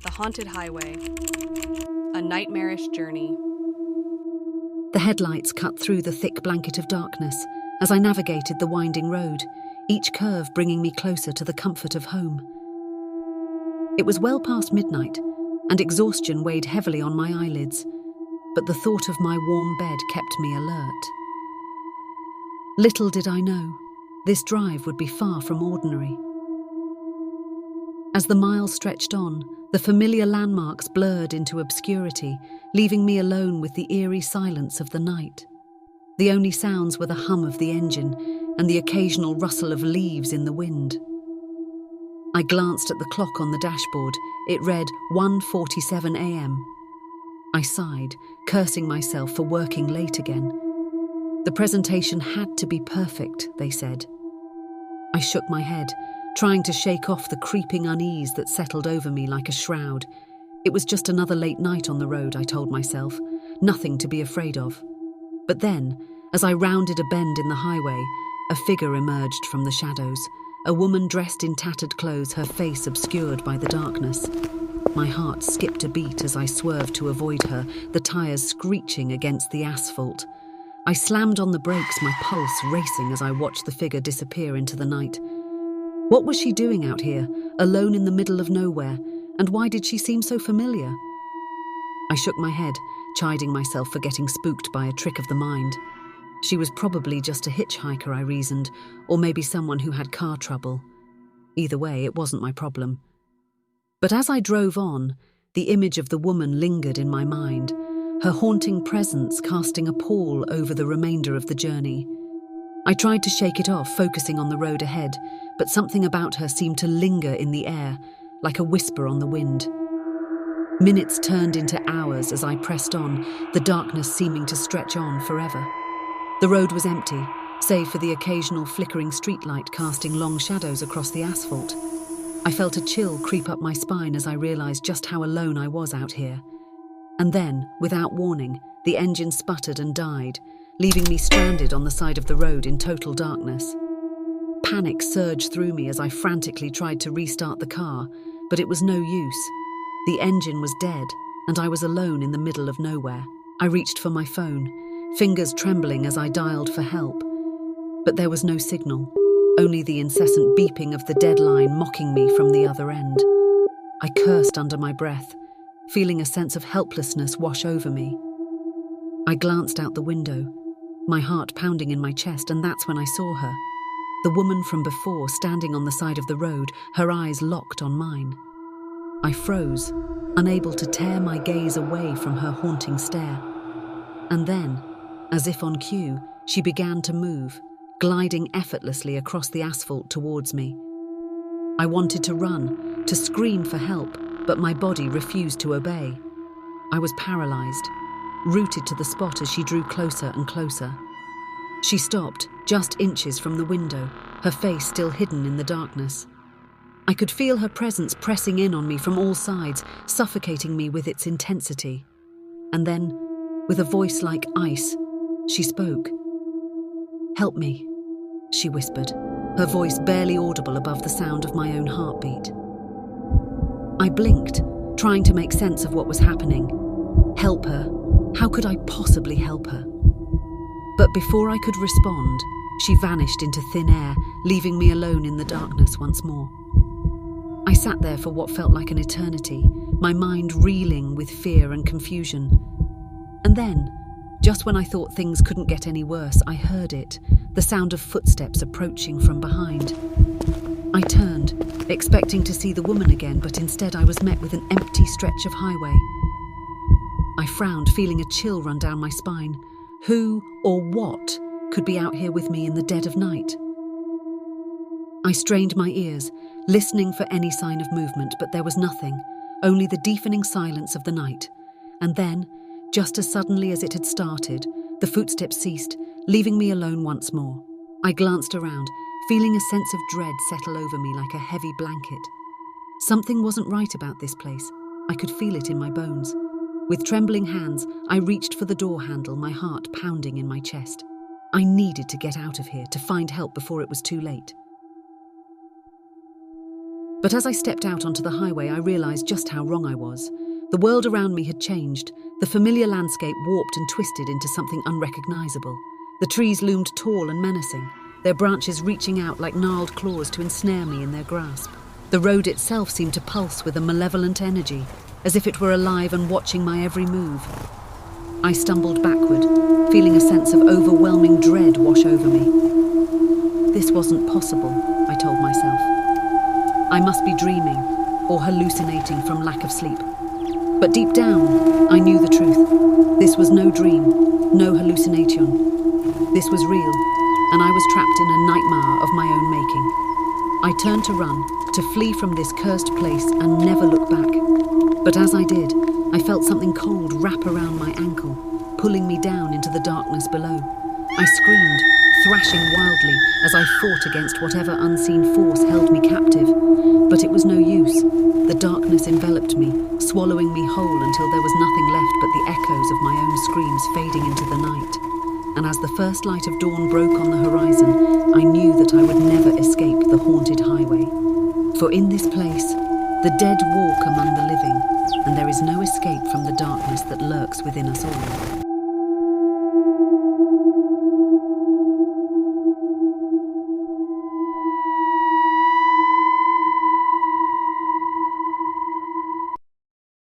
The Haunted Highway. A Nightmarish Journey. The headlights cut through the thick blanket of darkness as I navigated the winding road, each curve bringing me closer to the comfort of home. It was well past midnight, and exhaustion weighed heavily on my eyelids, but the thought of my warm bed kept me alert. Little did I know, this drive would be far from ordinary. As the miles stretched on, the familiar landmarks blurred into obscurity, leaving me alone with the eerie silence of the night. The only sounds were the hum of the engine and the occasional rustle of leaves in the wind. I glanced at the clock on the dashboard. It read 1:47 a.m. I sighed, cursing myself for working late again. The presentation had to be perfect, they said. I shook my head, trying to shake off the creeping unease that settled over me like a shroud. It was just another late night on the road, I told myself. Nothing to be afraid of. But then, as I rounded a bend in the highway, a figure emerged from the shadows. A woman dressed in tattered clothes, her face obscured by the darkness. My heart skipped a beat as I swerved to avoid her, the tires screeching against the asphalt. I slammed on the brakes, my pulse racing as I watched the figure disappear into the night. What was she doing out here, alone in the middle of nowhere, and why did she seem so familiar? I shook my head, chiding myself for getting spooked by a trick of the mind. She was probably just a hitchhiker, I reasoned, or maybe someone who had car trouble. Either way, it wasn't my problem. But as I drove on, the image of the woman lingered in my mind, her haunting presence casting a pall over the remainder of the journey. I tried to shake it off, focusing on the road ahead, but something about her seemed to linger in the air, like a whisper on the wind. Minutes turned into hours as I pressed on, the darkness seeming to stretch on forever. The road was empty, save for the occasional flickering streetlight casting long shadows across the asphalt. I felt a chill creep up my spine as I realized just how alone I was out here. And then, without warning, the engine sputtered and died, leaving me stranded on the side of the road in total darkness. Panic surged through me as I frantically tried to restart the car, but it was no use. The engine was dead, and I was alone in the middle of nowhere. I reached for my phone, fingers trembling as I dialed for help. But there was no signal, only the incessant beeping of the dead line mocking me from the other end. I cursed under my breath, feeling a sense of helplessness wash over me. I glanced out the window, my heart pounding in my chest, and that's when I saw her. The woman from before, standing on the side of the road, her eyes locked on mine. I froze, unable to tear my gaze away from her haunting stare. And then, as if on cue, she began to move, gliding effortlessly across the asphalt towards me. I wanted to run, to scream for help, but my body refused to obey. I was paralyzed, rooted to the spot as she drew closer and closer. She stopped, just inches from the window, her face still hidden in the darkness. I could feel her presence pressing in on me from all sides, suffocating me with its intensity. And then, with a voice like ice, she spoke. "Help me," she whispered, her voice barely audible above the sound of my own heartbeat. I blinked, trying to make sense of what was happening. Help her? How could I possibly help her? But before I could respond, she vanished into thin air, leaving me alone in the darkness once more. I sat there for what felt like an eternity, my mind reeling with fear and confusion. And then, just when I thought things couldn't get any worse, I heard it, the sound of footsteps approaching from behind. I turned, expecting to see the woman again, but instead I was met with an empty stretch of highway. I frowned, feeling a chill run down my spine. Who or what could be out here with me in the dead of night? I strained my ears, listening for any sign of movement, but there was nothing, only the deafening silence of the night. And then, just as suddenly as it had started, the footsteps ceased, leaving me alone once more. I glanced around, feeling a sense of dread settle over me like a heavy blanket. Something wasn't right about this place. I could feel it in my bones. With trembling hands, I reached for the door handle, my heart pounding in my chest. I needed to get out of here, to find help before it was too late. But as I stepped out onto the highway, I realized just how wrong I was. The world around me had changed, the familiar landscape warped and twisted into something unrecognizable. The trees loomed tall and menacing, their branches reaching out like gnarled claws to ensnare me in their grasp. The road itself seemed to pulse with a malevolent energy, as if it were alive and watching my every move. I stumbled backward, feeling a sense of overwhelming dread wash over me. This wasn't possible, I told myself. I must be dreaming or hallucinating from lack of sleep. But deep down, I knew the truth. This was no dream, no hallucination. This was real, and I was trapped in a nightmare of my own making. I turned to run, to flee from this cursed place and never look back. But as I did, I felt something cold wrap around my ankle, pulling me down into the darkness below. I screamed, thrashing wildly as I fought against whatever unseen force held me captive. But it was no use. The darkness enveloped me, swallowing me whole until there was nothing left but the echoes of my own screams fading into the night. And as the first light of dawn broke on the horizon, I knew that I would never escape the haunted highway. For in this place, the dead walk among the living, and there is no escape from the darkness that lurks within us all.